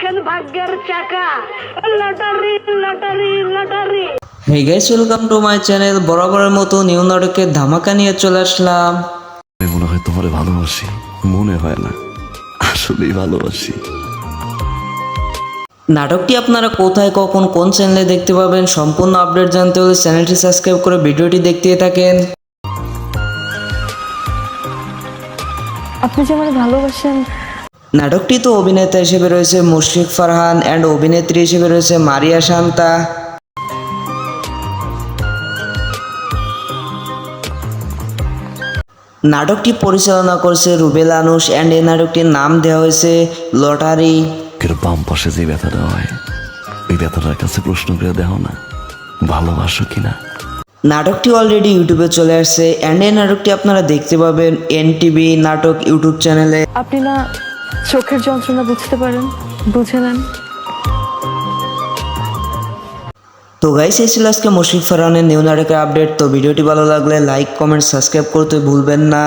দেখেন ভাগ্যের চাকা, lottery lottery lottery. Hey guys, welcome to my channel. বরাবরের মতো নিউ নাটকের ধামাকা নিয়ে চলে আসলাম। মনে হয় তোমারে ভালোবাসি, মনে হয় না, আসলেই ভালোবাসি। নাটকটি আপনারা কোথায়, কখন, কোন চ্যানেলে দেখতে পাবেন সম্পূর্ণ আপডেট জানতে হলে চ্যানেলটি সাবস্ক্রাইব করে ভিডিওটি দেখতে থাকেন। আপনি যে আমাকে ভালোবাসেন। নাটকটি তো অভিনেতা হিসেবে রয়েছে মুশফিক ফারহান অ্যান্ড অভিনেত্রী হিসেবে রয়েছে মারিয়া শান্তা। নাটকটি পরিচালনা করছে রুবেল আনুশ অ্যান্ড এই নাটকটির নাম দেওয়া হয়েছে লটারি। এর বাম পাশে যে ব্যথাটা হয়, ওই ব্যথাটার কাছে প্রশ্ন করে দেখো না, ভালোবাসো কিনা। নাটকটি অলরেডি ইউটিউবে চলে আসছে অ্যান্ড এই নাটকটি আপনারা দেখতে পাবেন এনটিভি নাটক ইউটিউব চ্যানেলে। আপনি না চোখের যন্ত্রণা বুঝতে পারেন, বুঝে নেন। তো গাইস, এই ছিল আজকে মুশফিক ফারহানের নিউ নাটকের আপডেট। তো ভিডিওটি ভালো লাগলে লাইক, কমেন্ট, সাবস্ক্রাইব করতে ভুলবেন না।